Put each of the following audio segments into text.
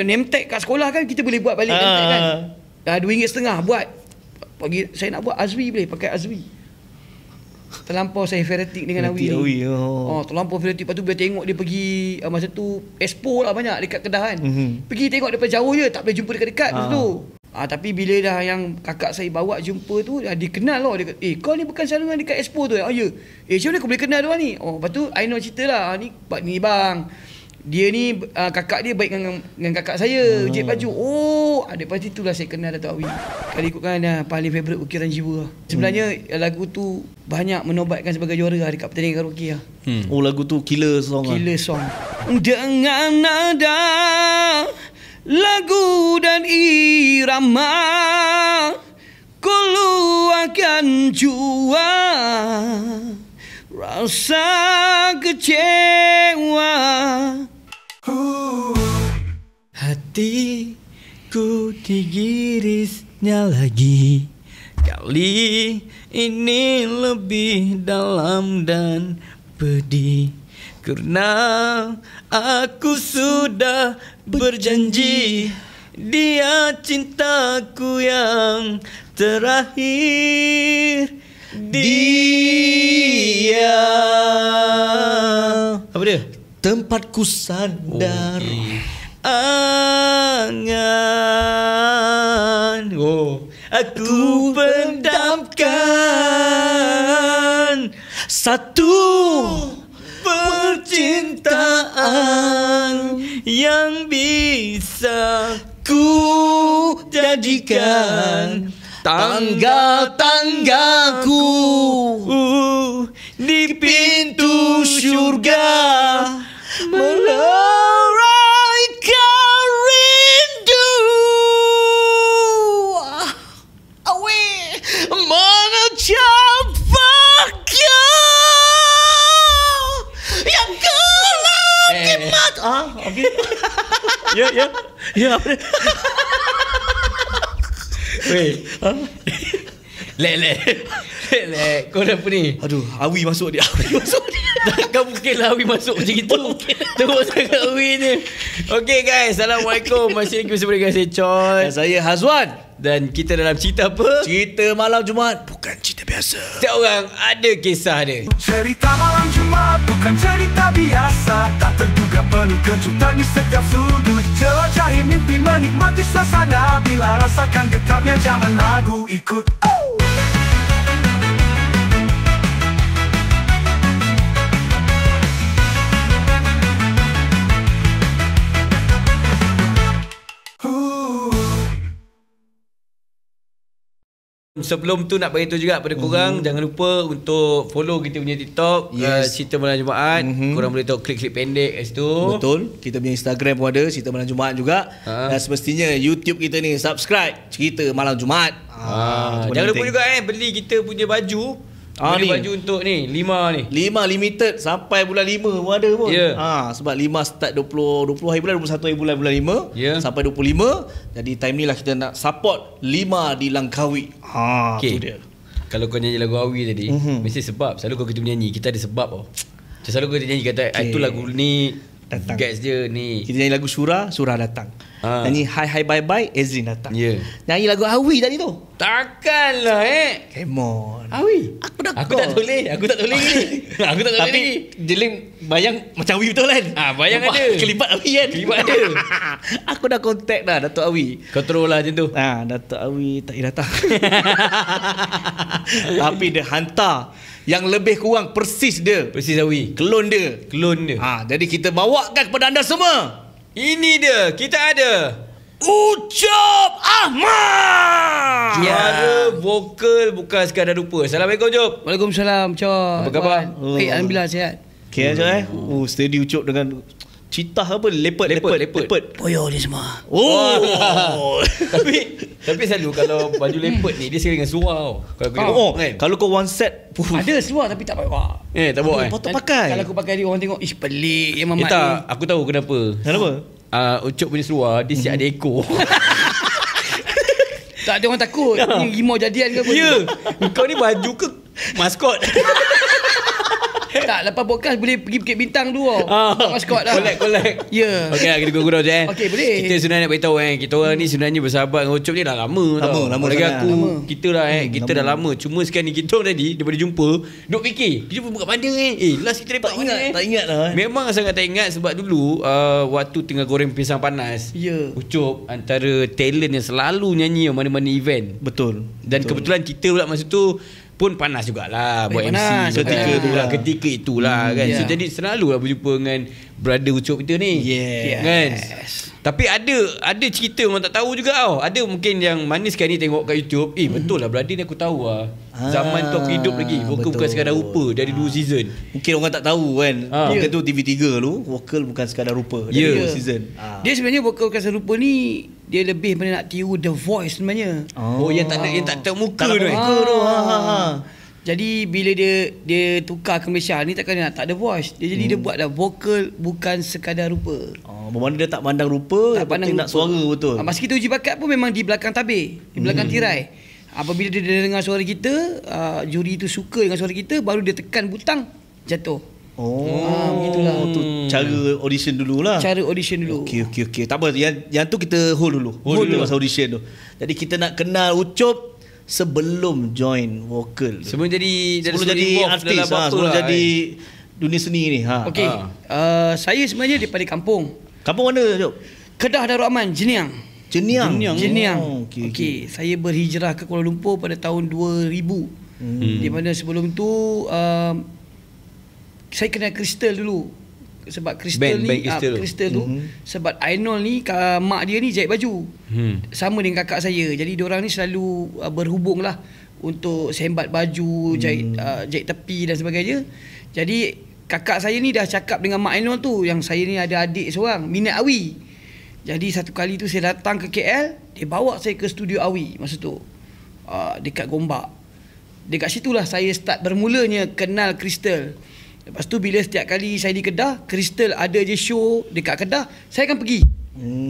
Name tag kat sekolah kan kita boleh buat balik name tag kan. RM2.50 buat. Pagi saya nak buat Azwi boleh pakai Azwi. Terlampau saya fanatik dengan Awi ni. Terlampau fanatik. Lepas tu bila tengok dia pergi masa tu expo lah banyak dekat Kedah kan. Pergi tengok daripada jauh je, tak boleh jumpa dekat-dekat masa tu. Tapi bila dah yang kakak saya bawa jumpa tu, dia kenal lah. Dia kata, kau ni bukan selalu dekat expo tu? Ya. Macam mana kau boleh kenal dia ni? Lepas tu I know cerita lah. Ni bang, dia ni kakak dia baik dengan kakak saya, jahit baju. Daripada itulah saya kenal Dato' Awi. Kalau ikutkan paling favourite Ukiran Jiwa. Sebenarnya lagu tu banyak menobatkan sebagai juara dekat pertandingan karaoke lah. Lagu tu killer song. Killer song. Dengan nada, lagu dan irama, ku luahkan jua rasa kecewa. Hatiku digirisnya lagi, kali ini lebih dalam dan pedih, karena aku sudah berjanji dia cintaku yang terakhir. Dia apa dia? Tempatku sandar angan. Aku pendamkan satu percintaan yang bisa ku jadikan tangga-tanggaku di pintu surga, meluraikan rindu. Awe mengecapkan yang gelap kimat. Okay. Ya apa dia? Weh, Lek, kau dah apa ni? Aduh, Awi masuk dia. Takkan mungkin lah Awi masuk macam itu. Teruk sangat Awi ni. Okay guys, Assalamualaikum. Masih lagi bersama dengan saya Chon Dan saya Hazwan. Dan kita dalam cerita apa? Cerita malam Jumaat, bukan cerita biasa. Setiap orang ada kisah dia. Cerita malam Jumaat bukan cerita biasa, tak terduga penuh kejutan di setiap sudut. Jelajahi mimpi, menikmati suasana, bila rasakan getarnya zaman lagu ikut. Sebelum tu nak beritahu juga pada korang, jangan lupa untuk follow kita punya TikTok, Cerita Malam Jumaat. Korang boleh tengok klip-klip pendek kat situ. Betul. Kita punya Instagram pun ada, Cerita Malam Jumaat juga. Dan semestinya YouTube kita ni subscribe Cerita Malam Jumaat. Jangan lupa juga beli kita punya baju. Beli baju untuk ni 5 ni. 5 limited sampai bulan 5 pun ada pun. Sebab 5 start 20 hari bulan, 21 hari bulan 5 sampai 25. Jadi time ni lah kita nak support 5 di Langkawi. Okay. Tu dia. Kalau kau nyanyi lagu Awi tadi, mesti sebab. Selalu kalau kita menyanyi, kita ada sebab tau. Selalu kau nyanyi kata itu lagu ni datang. Guys dia ni. Kita nyanyi lagu Surah datang. Nyanyi Hi Bye Bye, Ezrin datang. Nyanyi lagu Awi tadi tu. Takkanlah Come on. Awi. Aku tak boleh ni. Aku tak boleh Tapi Jeling bayang macam Awi betul kan? Bayang ada. Kelibat Awi kan? Kelibat ada. Aku dah contact dah Dato' Awi. Kau terus lah macam tu. Dato' Awi tak datang. Tapi dia hantar yang lebih kurang persis dia. Persis Awi. Klon dia. Jadi kita bawakan kepada anda semua. Ini dia. Kita ada Ucup Ahmad, juara vokal bukan sekadar rupa. Assalamualaikum Ucup. Waalaikumsalam Chon. Apa khabar? Baik, alhamdulillah sihat. Okay aja steady Ucup dengan citah apa? Leopard. Poyo ni semua. Tapi selalu kalau baju leopard ni dia sering dengan seluar tau. Kalau kau one set ada seluar tapi tak bawa. Tak bawa patut pakai. Kalau aku pakai dia orang tengok pelik yang mamat ni. ni. Aku tahu kenapa. Ucup punya seluar dia siap ada ekor. Tak ada orang takut. Ni rimau jadian ke apa? Kau ni baju ke maskot? Tak, lepas podcast boleh pergi Bukit Bintang dulu. Maskot lah. Collect. Ya. Okey, kita gurau je. Okey, boleh. Kita sebenarnya nak beritahu kita orang ni sebenarnya bersahabat dengan Ucup ni dah lama tau. Lama Lagi sangat. aku, Lama. kita lah kita dah lama. Cuma sekarang ni kita orang tadi daripada jumpa, duk fikir, kita jumpa kat mana last kita lepak mana Tak ingat lah. Memang sangat tak ingat sebab dulu waktu tengah goreng pisang panas. Ya. Ucup antara talent yang selalu nyanyi mana-mana event. Betul. Dan kebetulan kita pula masa tu pun panas jugalah buat panas, MC ketika tu lah. ketika itulah kan. So Yeah. jadi selalu lah berjumpa dengan brother Ucup kita ni. Yeah. Kan? Tapi ada cerita orang tak tahu juga tau. Ada mungkin yang manis sekarang ni tengok kat YouTube, betul lah brother ni aku tahu lah. Zaman tu aku hidup lagi. Vokal bukan betul. sekadar rupa. Dari 2 season. Mungkin orang tak tahu kan. Kita tu TV3 tu vokal bukan sekadar rupa. Dari Ya. 2 season. Dia sebenarnya vokal Bukan Serupa ni dia lebih pada nak tiru The Voice sebenarnya. Oh, yang tak ada muka Tak tu. ada muka tu. Jadi bila dia tukar ke Malaysia ni takkan dia nak tak ada voice. Dia jadi dia buat dah vokal bukan sekadar rupa. Bermakna dia tak pandang rupa, Tak pandang nak rupa. suara betul. Masa kita uji bakat pun memang di belakang tabir, di belakang tirai. Apabila dia dengar suara kita, juri tu suka dengan suara kita, baru dia tekan butang, jatuh. Begitulah. Tu cara audition dululah. Cara audition dulu. Okey. Tak apa, yang tu kita hold dulu. Hold dulu masa audition tu. Jadi kita nak kenal Ucup sebelum join vokal. Sebelum jadi artis, sebelum jadi dunia seni ni. Okey. Saya sebenarnya daripada kampung. Kampung mana Ucup? Kedah Darul Aman, Jeniang. Jeniang. Okey. Saya berhijrah ke Kuala Lumpur pada tahun 2000. Di mana sebelum tu saya kenal Crystal dulu. Sebab Crystal Band Crystal tu sebab Ainul ni mak dia ni jahit baju. Sama dengan kakak saya. Jadi diorang ni selalu berhubung lah untuk sembat baju, jahit tepi dan sebagainya. Jadi kakak saya ni dah cakap dengan mak Ainul tu yang saya ni ada adik seorang minat Awi. Jadi satu kali tu saya datang ke KL, dia bawa saya ke studio Awi masa tu. Dekat Gombak. Dekat situlah saya start bermulanya kenal Crystal. Lepas tu bila setiap kali saya di Kedah, Crystal ada je show dekat Kedah, saya akan pergi.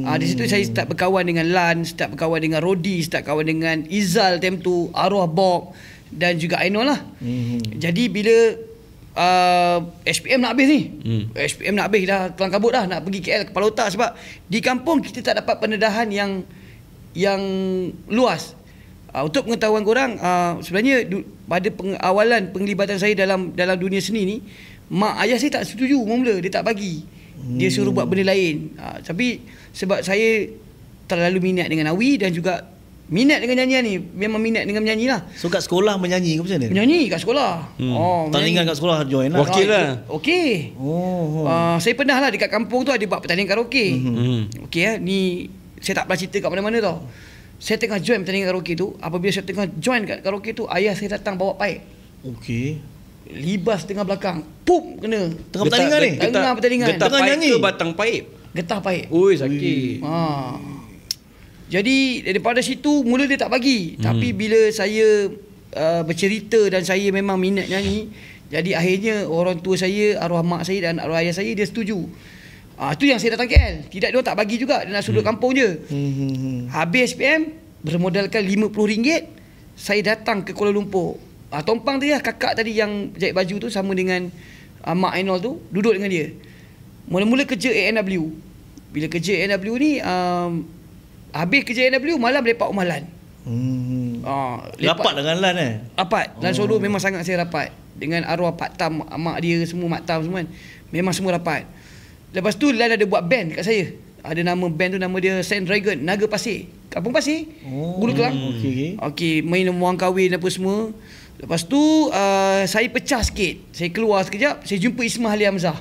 Di situ saya start berkawan dengan Lan, start berkawan dengan Rodi, start kawan dengan Izal time tu, Arwah Bob dan juga Ainul lah. Jadi bila SPM nak habis ni, SPM nak habis dah, kelang kabut dah nak pergi KL kepala otak sebab di kampung kita tak dapat pendedahan yang luas. Untuk pengetahuan korang, sebenarnya pada awalan penglibatan saya dalam dunia seni ni, mak ayah saya tak setuju mula, dia tak bagi. Dia suruh buat benda lain. Tapi sebab saya terlalu minat dengan Awi dan juga minat dengan nyanyian ni, memang minat dengan menyanyi lah. So kat sekolah menyanyi ke macam mana? Menyanyi kat sekolah. Tandingan kat sekolah join lah. Wakil lah. Okey. Saya pernah lah dekat kampung tu ada buat pertandingan karaoke. Okey ni saya tak pernah cerita kat mana-mana tau. Saya tengah join pertandingan karaoke tu. Apabila saya tengah join kat karaoke tu, ayah saya datang bawa paip. Okey. Libas tengah belakang. Pum, kena. Tengah pertandingan ni? Tengah pertandingan. Getah Tengah paip nyanyi? ke batang paip? Getah paip. Oi, sakit. Jadi daripada situ mula dia tak bagi. Tapi bila saya bercerita dan saya memang minat nyanyi, jadi akhirnya orang tua saya, arwah mak saya dan arwah ayah saya dia setuju. Itu yang saya datang KL. Tidak, dia tak bagi juga, dia nak sudut kampung je. Habis SPM, bermodalkan RM50, saya datang ke Kuala Lumpur. Tompang tadi lah, kakak tadi yang jahit baju tu sama dengan mak Ainul tu, duduk dengan dia. Mula-mula kerja ANW. Bila kerja ANW ni, habis kerja ANW, malam lepak rumah Lan. Rapat dengan Lan Rapat. Lan Solo memang sangat saya rapat. Dengan arwah Pak Tam, mak dia semua, Mak Tam semua kan. Memang semua rapat. Lepas tu Lan ada buat band kat saya. Ada nama band tu, nama dia Sand Dragon, Naga Pasir. Kampung Pasir, Bulu Kelang. Okey, main wang kahwin apa semua. Lepas tu saya pecah sikit. Saya keluar sekejap, saya jumpa Ismail Ali Hamzah.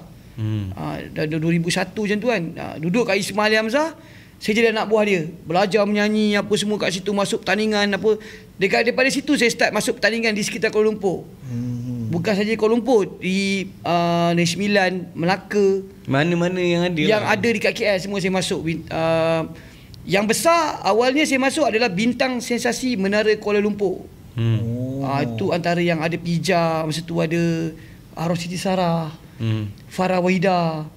Dah 2001 macam tu kan. Duduk kat Ismail Ali Hamzah, saya jadi anak buah dia. Belajar menyanyi apa semua kat situ, masuk pertandingan apa. Daripada situ saya start masuk pertandingan di sekitar Kuala Lumpur. Bukan saja Kuala Lumpur, di Negeri Sembilan, Melaka, mana-mana yang ada. Yang ada di KL semua saya masuk. Yang besar awalnya saya masuk adalah Bintang Sensasi Menara Kuala Lumpur. Itu antara yang ada Pija, masa tu ada Arwah Siti Sarah, Farah Wahida,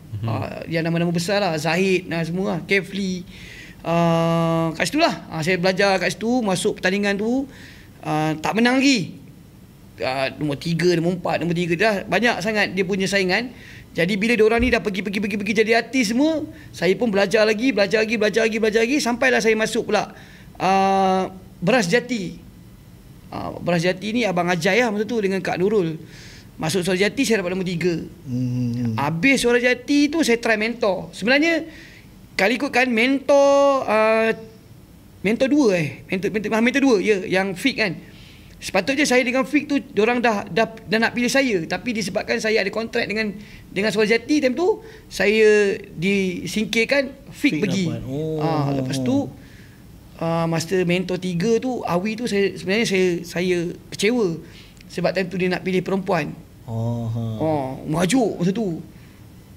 yang nama-nama besar lah, Zahid semua lah, Kefli. Kat situ lah saya belajar kat situ, masuk pertandingan tu. Tak menang lagi. nombor 3, nombor 4, nombor 3 dah banyak sangat dia punya saingan. Jadi bila diorang ni dah pergi jadi artis semua, saya pun belajar lagi sampailah saya masuk pula Beras Jati. Beras Jati ni Abang Ajai lah masa tu dengan Kak Nurul. Masuk Suara Jati saya dapat nombor 3. Habis Suara Jati tu saya try mentor. Sebenarnya kalau ikutkan mentor 2 mentor 2 ya, yang Fik kan. Sepatutnya saya dengan Fik tu diorang dah nak pilih saya, tapi disebabkan saya ada kontrak dengan Suara Jati time tu, saya disingkirkan, Fik pergi. Lepas tu masa mentor 3 tu Awi tu sebenarnya saya kecewa sebab time tu dia nak pilih perempuan. Majuk masa tu.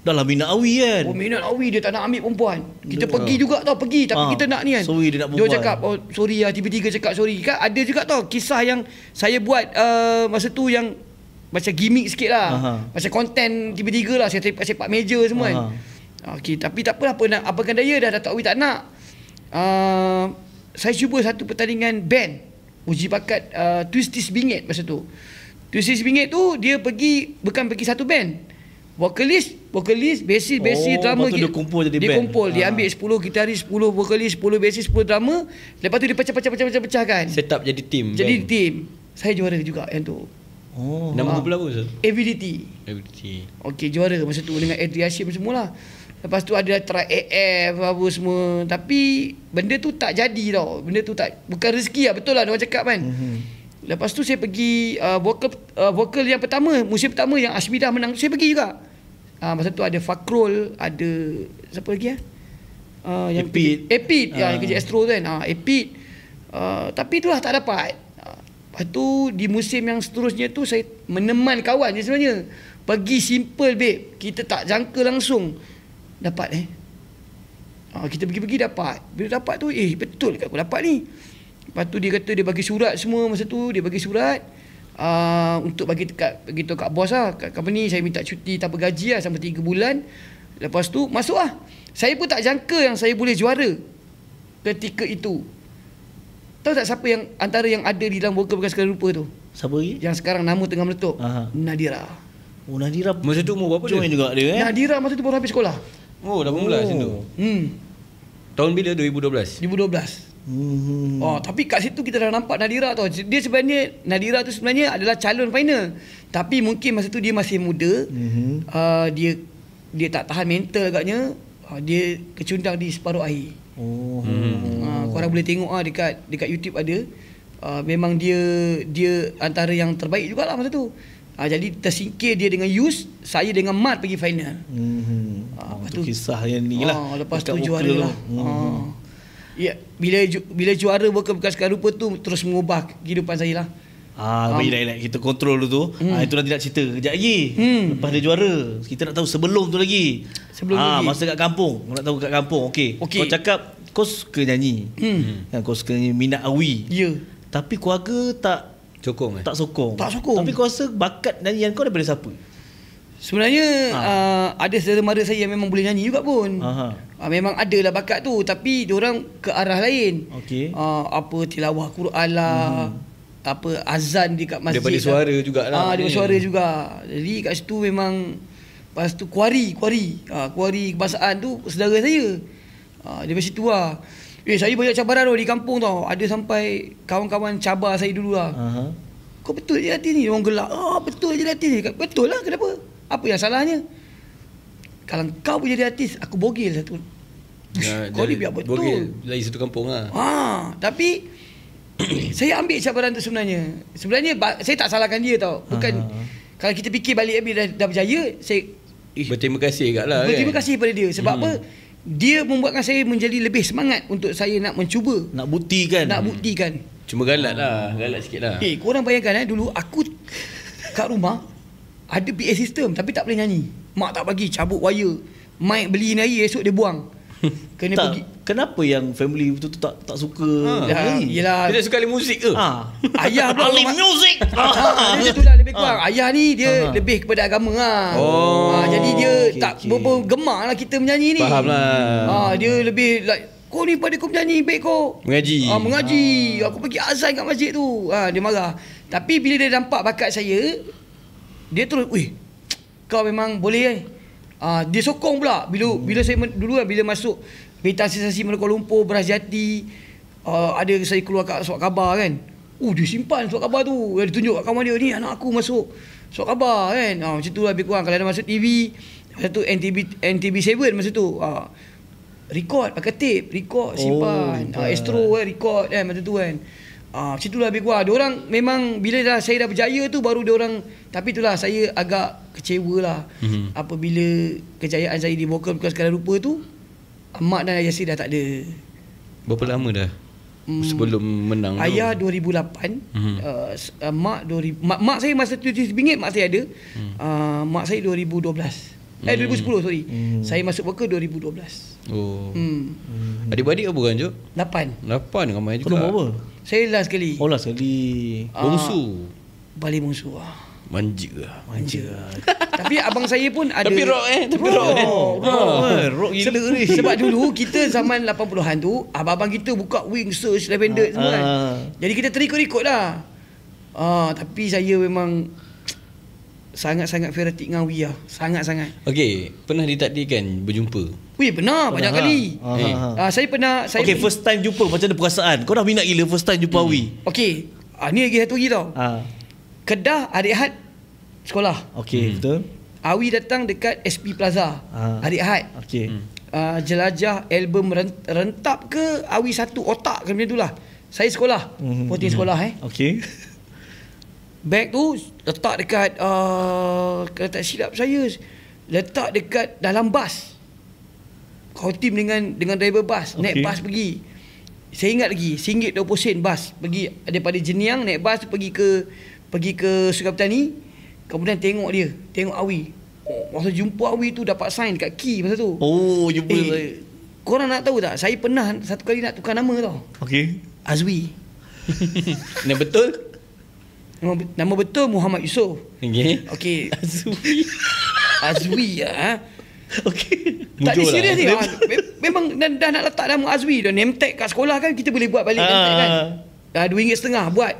Dah lah minat Awi kan. Minat Awi, dia tak nak ambil perempuan. Kita pergi juga tau, tapi kita nak ni kan. Sorry dia nak perempuan. Dia cakap sorry lah, tiba-tiba cakap sorry. Kan ada juga tau kisah yang saya buat masa tu yang macam gimmick sikit lah. Macam konten tiba-tiba lah saya sepak meja semua kan. Okay, tapi tak apalah, apakan daya dah Dato' Awi tak nak. Saya cuba satu pertandingan band uji bakat Twisties Bingit masa tu. Twisties Bingit tu dia bukan pergi satu band. Vokalis, basis, drama. Dia kumpul jadi band. Dia kumpul, dia ambil 10 gitaris, 10 vokalis, 10 basis, 10 drama. Lepas tu dia pecah kan. Set up jadi team. Jadi team. Saya juara juga yang tu. Nama kumpulan apa Ustaz? AVDT. Okey, juara masa tu dengan Adri Hashim semualah. Lepas tu ada try AF apa semua. Tapi benda tu tak jadi tau. Benda tu bukan rezeki lah, betul lah dia orang cakap kan. Lepas tu saya pergi vokal yang pertama, musim pertama yang Ashmidah menang, saya pergi juga. Masa tu ada Fakrul, ada siapa lagi yang Epit yang kerja Astro tu kan. Epit. Tapi itulah tak dapat. Lepas tu di musim yang seterusnya tu saya meneman kawan je sebenarnya. Pergi simple babe. Kita tak jangka langsung dapat kita pergi dapat. Bila dapat tu betul ke aku dapat ni. Lepas tu dia kata dia bagi surat semua masa tu, dia bagi surat untuk bagi tahu kat bos lah, kat company saya minta cuti tanpa gaji lah sampai 3 bulan. Lepas tu masuk lah. Saya pun tak jangka yang saya boleh juara ketika itu. Tahu tak siapa yang antara yang ada di dalam Vokal Bekas Sekali Rupa tu? Siapa lagi? Yang sekarang nama tengah meletup. Nadira. Nadira masa tu umur berapa join dia? Juga dia Nadira masa tu baru habis sekolah. 18 macam tu. Tahun bila? 2012. Tapi kat situ kita dah nampak Nadira tau. Dia sebenarnya Nadira tu sebenarnya adalah calon final. Tapi mungkin masa tu dia masih muda. Dia tak tahan mental agaknya. Dia kecundang di separuh air. Korang boleh tengok dekat YouTube ada. Memang dia antara yang terbaik jugalah masa tu. Jadi tersingkir dia dengan Yus, saya dengan Mat pergi final. Lepas tu kisah yang ni lah. Lepas tu juara lah. Ya, bila juara Vokal Bekas Sekali Rupa tu terus mengubah kehidupan saya lah. Baik, kita kontrol dulu tu. Itu nanti nak cerita kejap lagi. Lepas dia juara, kita nak tahu sebelum tu lagi. Masa kat kampung, nak tahu kat kampung. Okey. Kau cakap kau suka nyanyi. Kau suka nyanyi, minat Awi. Ya. Tapi keluarga tak sokong. Tapi kau rasa bakat nyanyian kau daripada siapa? Sebenarnya ada saudara mara saya yang memang boleh nyanyi juga pun. Memang ada lah bakat tu, tapi diorang ke arah lain. Apa tilawah Quran lah, apa azan dekat masjid. Daripada suara jugalah. Daripada suara juga. Jadi kat situ memang. Lepas tu kuari kebangsaan tu saudara saya. Daripada situ lah. Saya banyak cabaran di kampung tau. Ada sampai kawan-kawan cabar saya dulu lah. Kau betul je artis ni? Orang gelak. Betul je artis ni. Betul lah, kenapa? Apa yang salahnya? Kalau kau boleh jadi artis, aku bogil satu. Kau ni biar betul. Bogil lagi satu kampung lah. Tapi saya ambil cabaran tu sebenarnya. Sebenarnya saya tak salahkan dia tau. Bukan kalau kita fikir balik dah berjaya, saya berterima kasih kat lah. Berterima kasih pada dia. Sebab apa? Dia membuatkan saya menjadi lebih semangat untuk saya nak mencuba. Nak buktikan. Cuma galak lah. Galak sikit lah. Korang bayangkan dulu aku kat rumah ada PA system tapi tak boleh nyanyi. Mak tak bagi, cabut wire. Mic beli air, esok dia buang. Kena pergi. Kenapa yang family tu tak suka? Yelah. Dia tak suka alim muzik ke? Ayah pula alim muzik. Dia itulah lebih kurang. Ayah ni dia lebih kepada agama lah. Jadi dia tak gemar lah kita menyanyi ni. Faham lah. Dia lebih like kau ni pada kau menyanyi baik kau. Mengaji. Mengaji. Aku pergi azan kat masjid tu. Dia marah. Tapi bila dia nampak bakat saya, dia terus, weh, kau memang boleh dia sokong pula. Bila saya dulu bila masuk Berita Sensasi Kuala Lumpur, Beras Jati, ada saya keluar kat surat khabar kan. Dia simpan surat khabar tu. Dia tunjuk kat kawan dia, ni anak aku masuk surat khabar kan. Macam tu lebih kurang. Kalau ada masuk TV, masa tu NTB7 masa tu. Record pakai tape, record simpan. Astro kan record kan masa tu kan. Macam tu lebih kurang. Diorang memang bila saya dah berjaya tu baru diorang, tapi itulah saya agak kecewa lah. Apabila kejayaan saya dibongkar bukan sekadar rupa tu, Mak dan ayah saya dah tak ada. Berapa lama dah? Sebelum menang ayah 2008, mak saya masa tu RM7 mak saya ada. Mak saya 2012. 2010 sorry. Saya masuk worker 2012. Adik-beradik apa kan, Cuk? 8 ramai juga. Kau apa? Saya last sekali. Last sekali. Bongsu. Paling bongsu Manja lah. Tapi abang saya pun ada. Tapi rock Rock gila ni. Sebab dulu kita zaman 80-an tu, abang-abang kita buka Wing, Search, Lavender semua kan. Jadi kita terikut-ikut lah. Tapi saya memang sangat-sangat fanatik dengan Wii lah. Sangat-sangat. Okey, pernah ditakdirkan berjumpa? Wih, pernah banyak kali. Saya pernah. Okay, first time jumpa macam mana perasaan? Kau dah minat gila first time jumpa Wii? Okey, ni lagi satu lagi tau. Kedah hari Ahad sekolah. Okey, betul. Awi datang dekat SP Plaza hari Ahad. Okey. Jelajah album rentap ke Awi satu otak ke macam itulah. Saya sekolah. Poting sekolah Okey. Bag tu letak dekat kalau tak silap saya letak dekat dalam bas. Kau tim dengan driver bas, naik bas pergi. Saya ingat lagi, RM1.20 bas pergi daripada Jeniang naik bas pergi ke Sungai Petani. Kemudian tengok Awi. Masa jumpa Awi tu dapat sign kat key masa tu. Jumpa saya. Korang nak tahu tak? Saya pernah satu kali nak tukar nama tau. Okey. Azwi. Nama betul? Nama betul Muhammad Yusof. Okey. Azwi Okey. Tak ada serius ni. Memang dah nak letak nama Azwi dah. Name tag kat sekolah kan kita boleh buat balik name tag kan. RM2.50 buat.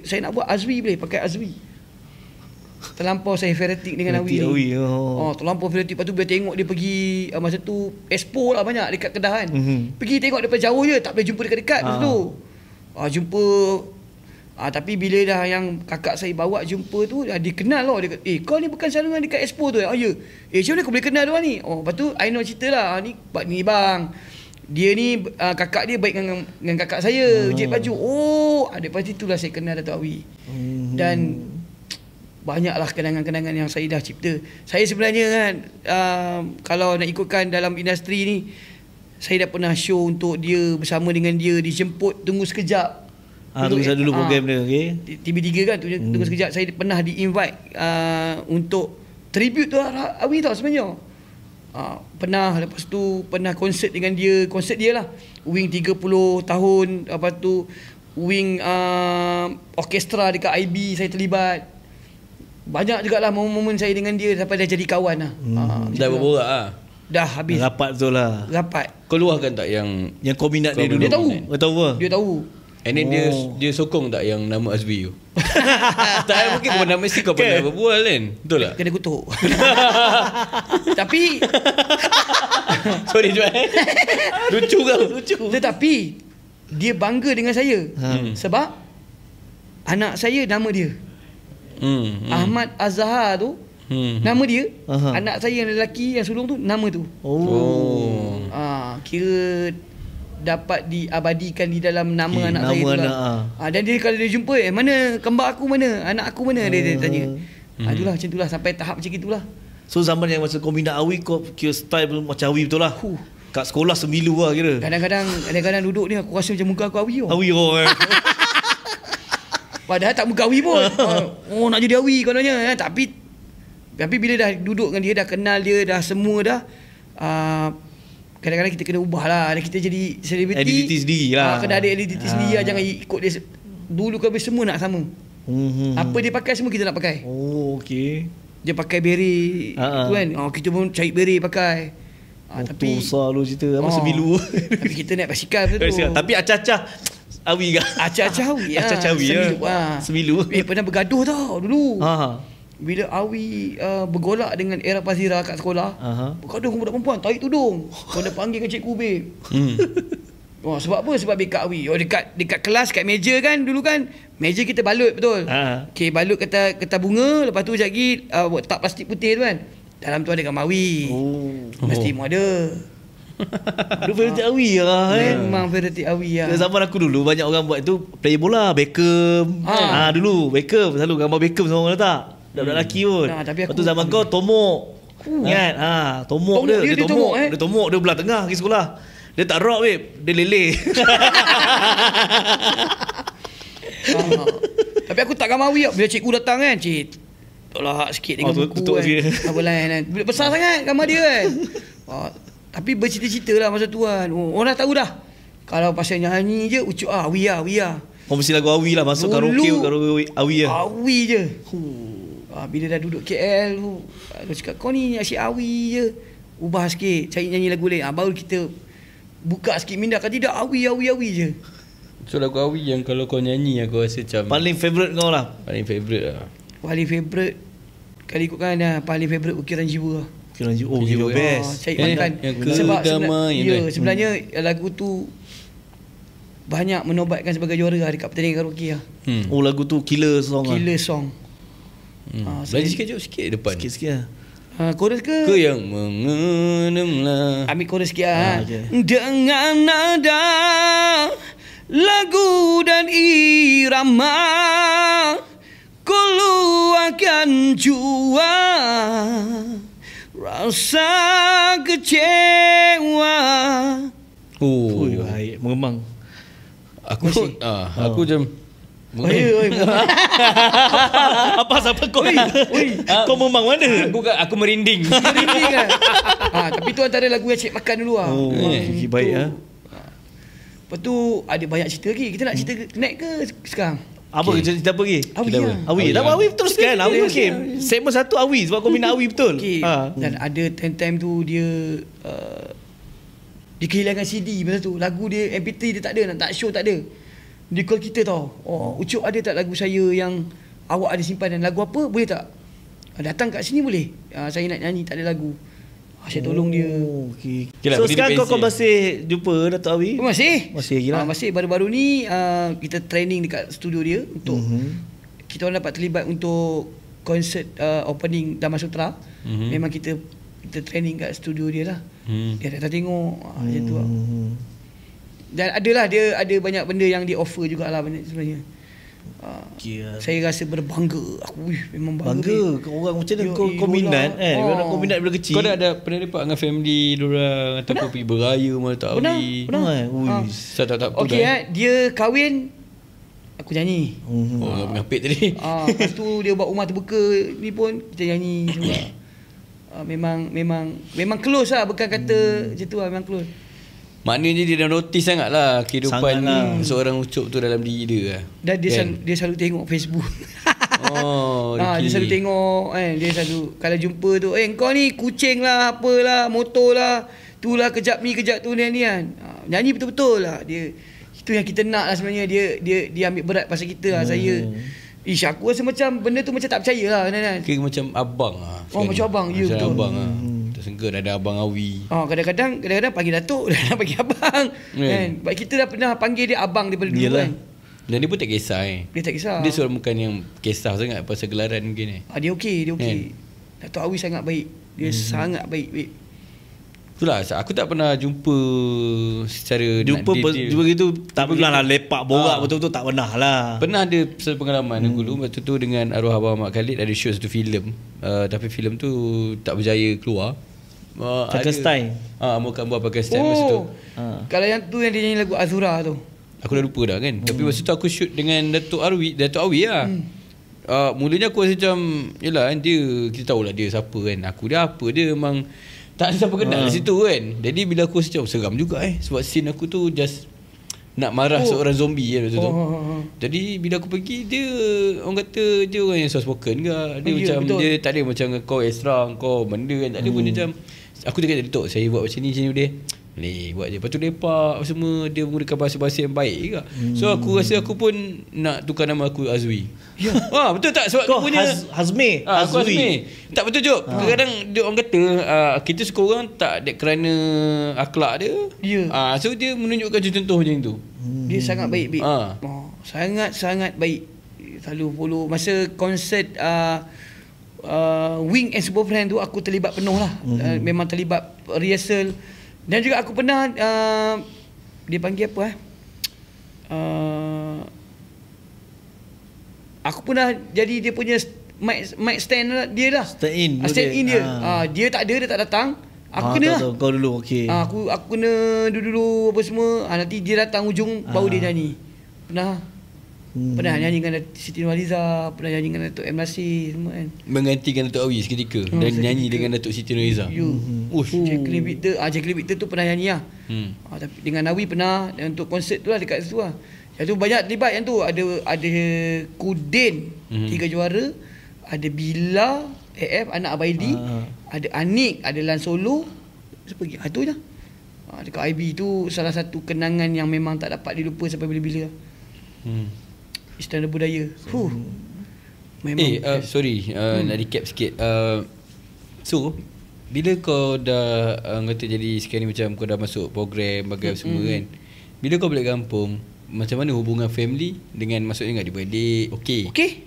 Saya nak buat Azwi boleh pakai Azwi. Terlampau saya fanatik dengan Awi ni. Terlampau fanatik. Lepas tu bila tengok dia pergi masa tu expo lah banyak dekat Kedah kan. Pergi tengok daripada jauh je, tak boleh jumpa dekat-dekat masa tu. Jumpa tapi bila dah yang kakak saya bawa jumpa tu dia kenal lah. Dia kata, kau ni bukan selalu dekat expo tu ya? Ya. Macam mana kau boleh kenal dia ni? Lepas tu I know cerita lah. Ni bang, dia ni kakak dia baik dengan kakak saya, jahit baju. Daripada itulah saya kenal Dato' Awi. Dan banyaklah kenangan-kenangan yang saya dah cipta. Saya sebenarnya kan kalau nak ikutkan dalam industri ni, saya dah pernah show untuk dia, bersama dengan dia, dijemput Tunggu Sekejap. Tunggu dulu program dia, okey. TV3 kan, Tunggu Sekejap. Saya pernah di-invite untuk tribute tu Awi tau sebenarnya. Pernah, lepas tu pernah konsert dengan dia, konsert dia lah. Wing 30 tahun, lepas tu Wing orkestra dekat IB saya terlibat. Banyak jugalah momen-momen saya dengan dia sampai dah jadi kawan lah. Dah berborak lah? Dah habis. Rapat betul lah. Rapat. Kau luahkan tak yang kau minat dia dulu? Dia tahu. Dia tahu. And then dia sokong tak yang nama Azwi tu? Tak mungkin kau nama mesti kau pernah berbual kan? Betul tak? Kena kutuk. Tapi sorry Jual. Lucu kau. Tetapi dia bangga dengan saya. Sebab anak saya nama dia. Ahmad Azhar tu nama dia. Anak saya yang lelaki yang sulung tu nama tu. Kira dapat diabadikan di dalam nama anak saya tu lah. Dan dia kalau dia jumpa mana kembar aku mana, anak aku mana, dia tanya. Itulah macam itulah sampai tahap macam itulah. So zaman yang masa kau minat Awi, kau kira style macam Awi betul lah. Kat sekolah semilu lah kira. Kadang-kadang duduk ni aku rasa macam muka aku Awi. Awi Padahal tak muka Awi pun. Nak jadi Awi kononnya. Tapi bila dah duduk dengan dia, dah kenal dia, dah semua dah, kadang-kadang kita kena ubah lah. Kita jadi selebriti, identiti sendiri lah. Kena ada identiti sendiri lah. Jangan ikut dia. Dulu kami semua nak sama. Apa dia pakai semua kita nak pakai. Okey. Dia pakai beret tu kan. Kita pun cari beret pakai. Tapi besar lu cerita apa Sembilu. Tapi kita naik basikal betul tu. Tapi acah-acah awi kan? Acah-acah awi. Acah-acah awi Sembilu. Pernah bergaduh tau dulu. Ha. Bila Awi bergolak dengan Era Fazira kat sekolah, bergaduh dengan budak perempuan, tarik tudung. Kau dah panggil dengan cikgu babe. Sebab apa? Sebab dekat Awi. Dekat kelas, kat meja kan dulu kan. Meja kita balut betul. Okey, balut kertas bunga, lepas tu sekejap lagi tak plastik putih tu kan. Dalam tu ada gambar Awi. Mesti mu ada. Dia variety Awi lah kan. Memang variety Awi lah. Zaman aku dulu banyak orang buat tu player bola, Beckham. Dulu Beckham selalu gambar Beckham sama orang letak. Budak lelaki pun. Lepas tu zaman kau Tomok. Ingat? Tomok dia. Dia tomok dia belah tengah pergi sekolah. Dia tak rock babe, dia leleh. Tapi aku tak gambar Awi. Bila cikgu datang kan, cik tolak sikit dengan buku kan. Apa lain kan. Besar sangat gambar dia kan. Tapi bercita-cita lah masa tu kan. Orang dah tahu dah. Kalau pasal nyanyi je, ucap Awi lah. Mesti lagu Awi lah. Masuk karaoke Awi lah. Awi je. Bila dah duduk KL tu, aku cakap kau ni asyik Awi je. Ubah sikit, cari nyanyi lagu lain. Baru kita buka sikit minda. Kalau tidak, Awi je. So lagu Awi yang kalau kau nyanyi aku rasa macam paling favourite kau lah. Paling favourite kalau ikutkan paling favourite Ukiran Jiwa lah. Ukiran Jiwa best. Cari makan. Sebab sebenarnya lagu tu banyak menobatkan sebagai juara lah dekat pertandingan karaoke lah. Lagu tu killer song. Belajar sikit depan. Sikit lah. Chorus ke? Ke yang mengenanglah. Ambil chorus sikit lah. Dengan nada lagu dan irama ku luahkan jua rasa kecewa. Baik, mengemang. Aku macam apa siapa kau? Kau memang mana? Aku merinding. Merinding kan. Tapi tu antara lagu yang cik makan dulu lah. Baik ah. Lepas tu ada banyak cerita lagi. Kita nak cerita naik ke sekarang? Apa cerita apa lagi? Awi. Awi teruskan. Awi okey. Segmen 1 Awi sebab kau minat Awi betul. Dan ada time tu dia kehilangan CD masa tu. Lagu dia MP3 dia tak ada, nak tak show tak ada. Dia call kita tau. Ucup ada tak lagu saya yang awak ada simpanan? Lagu apa? Boleh tak? Datang kat sini boleh? Saya nak nyanyi, tak ada lagu. Saya tolong dia. Okay. So sekarang kau masih jumpa Dato' Awi? Masih lagi lah. Masih baru-baru ni kita training dekat studio dia untuk kita orang dapat terlibat untuk konsert opening Dhamma Sutra. Memang kita training kat studio dia lah. Dia datang tengok macam tu lah. Dan adalah dia ada banyak benda yang dia offer jugalah sebenarnya. Saya rasa berbangga. Aku memang bangga. Orang macam mana kau minat kan? Kau minat bila kecil. Kau dah pernah lepak dengan family diorang ataupun pergi beraya mana tak Awi? Pernah. Saya tak okey dia kahwin aku nyanyi. Mengapit tadi. Lepas tu dia buat rumah terbuka ni pun kita nyanyi juga. Memang close lah, bukan kata macam tu lah, memang close. Maknanya dia dah notice sangat lah kehidupan seorang Ucup tu dalam diri dia lah. Dan dia selalu tengok Facebook. Dia selalu tengok dia selalu kalau jumpa tu kau ni kucing lah, apalah, motor lah, tu lah kejap ni kejap tu ni kan. Nyanyi betul-betul lah dia. Itu yang kita nak lah sebenarnya. Dia ambil berat pasal kita lah. Saya aku rasa macam benda tu macam tak percaya lah kan. Kira macam abang lah. Macam abang. Ya betul. Abang lah. Tersenggar ada abang Awi. Kadang-kadang panggil Datuk, kadang panggil abang. Kan? Kita dah pernah panggil dia abang daripada dulu kan. Dan dia pun tak kisah Dia tak kisah. Dia seorang bukan yang kisah sangat pasal gelaran mungkin Dia okey. Datuk Awi sangat baik. Dia sangat baik. Itulah aku tak pernah jumpa secara jumpa gitu tak pernah lah lepak borak betul-betul tak pernah lah. Pernah ada pengalaman aku dulu waktu tu dengan arwah abang Ahmad Khalid ada show satu filem tapi filem tu tak berjaya keluar. Frankenstein. Bukan buat Frankenstein masa tu. Kalau yang tu yang dia nyanyi lagu Azura tu. Aku dah lupa dah kan. Tapi masa tu aku shoot dengan Datuk Awi lah. Mulanya aku rasa macam yalah dia kita tahulah dia siapa kan. Aku dia apa dia memang tak ada siapa kenal di situ kan. Jadi bila aku macam seram juga sebab scene aku tu just nak marah seorang zombie masa tu. Jadi bila aku pergi dia orang kata dia orang yang soft spoken ke. Dia macam betul. Dia tak ada macam kau extra kau benda kan. Tak ada pun dia macam Aku cakap dia Tok, saya buat macam ni dia boleh buat je. Lepas tu lepak semua, dia menggunakan bahasa-bahasa yang baik juga. So aku rasa aku pun nak tukar nama aku Azwi. Ya. Betul tak? Sebab kau dia punya Hazmi. Aku Azmi. Tak betul Jok. Kadang-kadang dia orang kata kita suka orang tak kerana akhlak dia. Ya. So dia menunjukkan contoh macam tu. Dia sangat baik. Sangat baik. Selalu follow masa konsert Wing and Super Friend tu aku terlibat penuh lah. Memang terlibat rehearsal. Dan juga aku pernah dia panggil apa aku pernah jadi dia punya mic stand dia lah. Stand in dia. Dia tak ada, dia tak datang. Aku kena lah. Kau dulu, okey. Aku kena dulu apa semua. Nanti dia datang ujung baru dia nyanyi. Pernah nyanyi dengan Siti Nurhaliza, pernah nyanyi dengan Datuk M. Nasir semua kan. Menggantikan Datuk Awi seketika dan nyanyi dengan Datuk Siti Nurhaliza. Jacqueline Victor tu pernah nyanyi lah. Tapi dengan Awi pernah, dan untuk konsert tu lah dekat situ lah. Yang tu banyak terlibat yang tu. Ada Kudin 3 juara, ada Bila AF anak Abaidi, ada Anik, ada Lan Solo. Siapa lagi? Itu je. Dekat IB tu salah satu kenangan yang memang tak dapat dilupa sampai bila-bila. Istana Budaya. Memang sorry, nak recap sikit. So bila kau dah kata jadi sekarang ni, macam kau dah masuk program bagai semua kan, bila kau balik kampung, macam mana hubungan family dengan maksudnya dengan adik-beradik? Okey.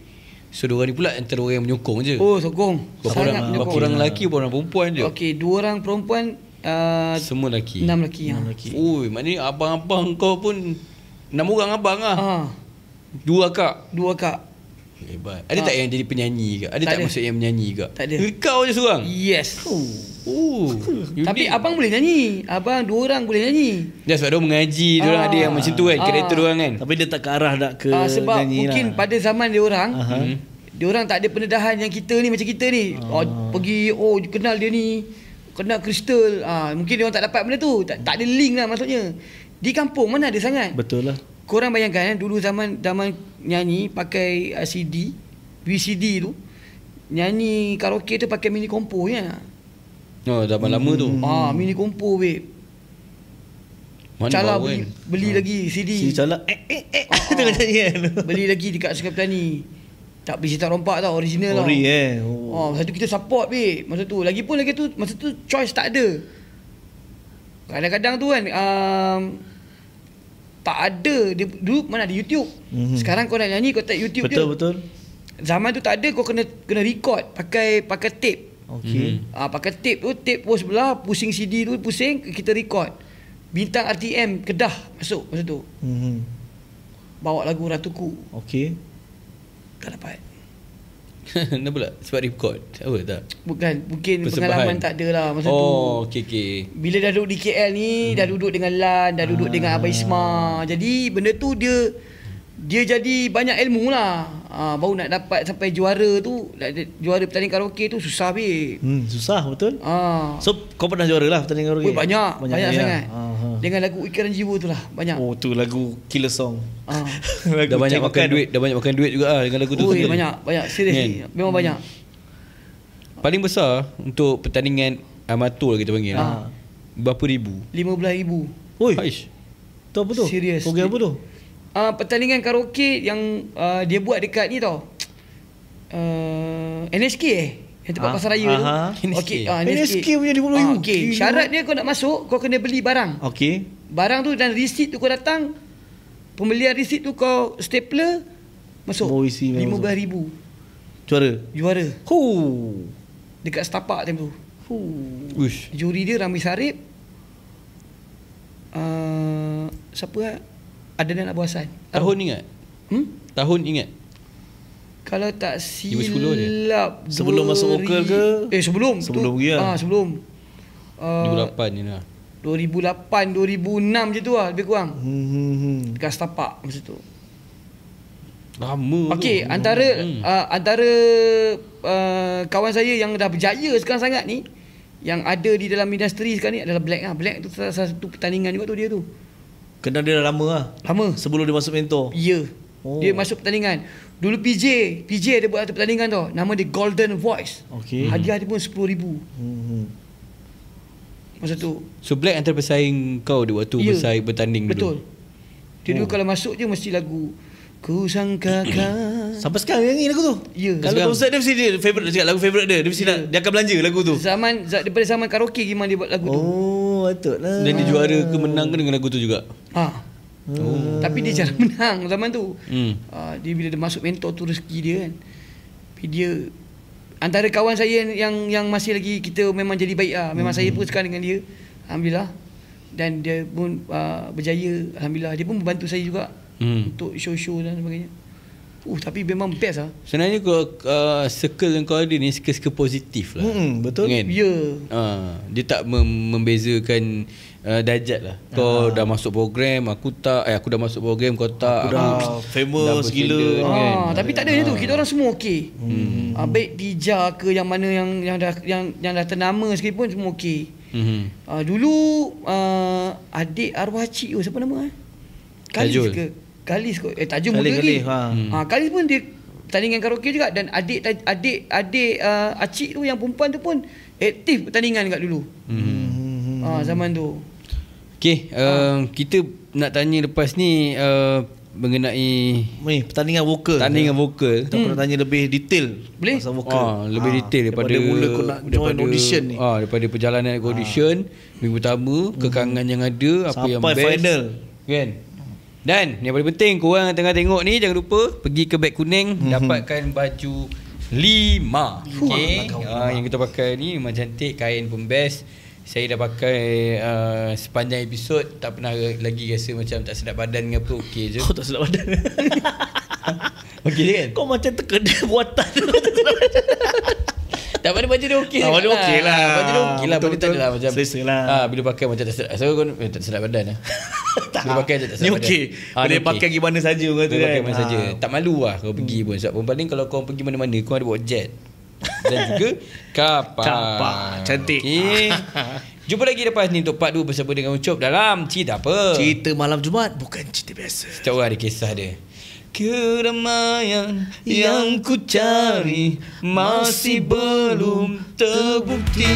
So diorang ni pula antara orang yang menyokong je. Sokong. Berapa orang lelaki, berapa orang perempuan je? Okey, 2 orang perempuan, semua lelaki. 6 lelaki. Oi, maknanya abang-abang kau pun 6 orang abang lah. 2 akak. Hebat. Ada tak yang jadi penyanyi ke? Ada tak maksud yang menyanyi ke? Tak ada. Kau je seorang? Yes. Tapi Unik. abang boleh nyanyi. Abang 2 orang boleh nyanyi. Ya, sebab dia mengaji, dia orang ada yang macam tu kan, karakter dia orang kan. Tapi dia tak ke arah nak ke sebab nyanyi mungkin lah. pada zaman dia orang, dia orang tak ada pendedahan yang kita ni macam kita ni. Pergi kenal dia ni, kenal Crystal. Mungkin dia orang tak dapat benda tu. Tak ada link lah maksudnya. Di kampung mana ada sangat. Betul lah. Korang bayangkan dulu zaman nyanyi pakai CD, VCD tu, nyanyi karaoke tu pakai mini kompo ya. Zaman lama tu. Mini kompo babe. Mana Cala kan? beli lagi CD. Si Cala tengah nyanyi kan. Beli lagi dekat Sungai Petani. Tak beli Sita Rompak tau, original Ori tau. Masa tu kita support babe. Masa tu masa tu choice tak ada. Kadang-kadang tu kan tak ada. Dia, dulu mana ada YouTube. Sekarang kau nak nyanyi kau tak YouTube. Betul. Zaman tu tak ada, kau kena record pakai tape. Okey. Pakai tape tu, tape pos sebelah, pusing CD tu, pusing, kita record. Bintang RTM Kedah masuk masa tu. Bawa lagu Ratuku. Okey. Tak dapat. Kenapa pula? Sebab record? Apa tak? Bukan, mungkin Persembahan. pengalaman tak ada lah masa tu. Okey. Bila dah duduk di KL ni, dah duduk dengan Lan, dah duduk dengan Abang Isma. Jadi benda tu dia jadi banyak ilmu lah. Baru nak dapat sampai juara tu, juara pertandingan karaoke tu susah babe. Susah betul. So kau pernah juara lah pertandingan karaoke? Banyak sangat. Lah. Dengan lagu Ikiran Jiwa tu lah, banyak. Tu lagu killer song. Dah banyak makan duit juga lah dengan lagu tu. Banyak serius ni. Memang banyak. Paling besar untuk pertandingan amatur kita panggil. Berapa ribu? 15,000. Oi. Aish. Tu apa tu? Serius. Program apa tu? Pertandingan karaoke yang dia buat dekat ni tau. NSK yang tempat pasar raya tu. Okey, NSK punya 50,000. Okey, syarat dia kau nak masuk, kau kena beli barang. Okey. Barang tu dan receipt tu kau datang. Pembelian receipt tu kau stapler masuk. 15,000. Juara. Dekat Setapak time tu. Uish. Juri dia Rami Sarip. Siapa lah? Adnan Abu Hassan. Tahun ingat? Tahun ingat? Kalau tak 2010 silap Sebelum masuk vokal ke? Sebelum lagi lah. Sebelum 2008 ni lah. 2008 2006 je tu lah lebih kurang. Dekat Setapak masa tu. Lama. Okey, antara kawan saya yang dah berjaya sekarang sangat ni, yang ada di dalam industri sekarang ni adalah Black lah. Black tu salah satu pertandingan juga tu dia tu. Kenal dia dah lama lah. Sebelum dia masuk mentor. Ya. Dia masuk pertandingan. Dulu PJ ada buat satu pertandingan tau. Nama dia Golden Voice. Okey. Hadiah dia pun 10,000. masa tu. So Black antara pesaing kau dia waktu bersaing bertanding dulu. Betul. Dia dulu kalau masuk je mesti lagu Ku sangka kan. Sampai sekarang nyanyi lagu tu. Ya. Kalau konsert dia mesti dia favorite dia, lagu favorite dia. Dia mesti nak, dia akan belanja lagu tu. Daripada zaman karaoke memang dia buat lagu tu. Oh, patutlah. Dan dia juara ke menang ke dengan lagu tu juga? Tapi dia jarang menang zaman tu. Dia bila dia masuk mentor tu rezeki dia kan. Tapi dia antara kawan saya yang masih lagi kita memang jadi baik lah. Memang saya pun sekarang dengan dia. Alhamdulillah. Dan dia pun berjaya. Alhamdulillah. Dia pun membantu saya juga untuk show-show dan sebagainya. Tapi memang best lah. Sebenarnya kau circle yang kau ada ni circle positif lah. Betul. Kan? Ya. Dia tak membezakan darjat lah. Kau dah masuk program, aku tak. Aku dah masuk program, kau tak. Aku dah famous gila kan? Tapi tak ada tu. Kita orang semua okey. Baik Dija ke yang mana yang dah ternama sekalipun semua okey. Dulu adik arwah cik siapa nama Kalis ke? Kalis kot. Tajul muda lagi. Kalis pun dia pertandingan karaoke juga. Dan adik acik tu yang perempuan tu pun aktif pertandingan kat dulu. Zaman tu. Okay, kita nak tanya lepas ni mengenai pertandingan vokal. Vokal. Kita nak tanya lebih detail. Boleh? Pasal vokal. Lebih detail daripada mula kau nak join audition ni. Daripada perjalanan audition minggu pertama, kekangan yang ada, apa yang best. Sampai final. Kan? Dan yang paling penting, korang yang tengah tengok ni jangan lupa pergi ke beg kuning, dapatkan baju 5. Okay. Yang kita pakai ni memang cantik, kain pun best. Saya dah pakai sepanjang episod, tak pernah lagi rasa macam tak sedap badan dengan apa. Okey je. Kau tak sedap badan. Okey je kan? Kau macam terkena buatan. Tak, pada baju dia okey. Baju dia okey lah. Baju dia okey lah. Baju tak ada lah macam selesa lah. Bila pakai macam tak sedap. So kau tak sedap badan lah. Bila pakai tak sedap ni badan. okey. Boleh pakai pergi mana saja kau tu kan. Pakai mana saja. Tak malu lah kau pergi pun. Sebab paling kalau kau pergi mana-mana kau ada bawa jet. Dan juga kapal. Cantik. Okay. Jumpa lagi lepas ni untuk part 2 bersama dengan Ucup dalam Cerita Apa? Cerita Malam Jumaat, bukan cerita biasa. Setiap orang ada kisah dia. Keramaian yang ku cari masih belum terbukti.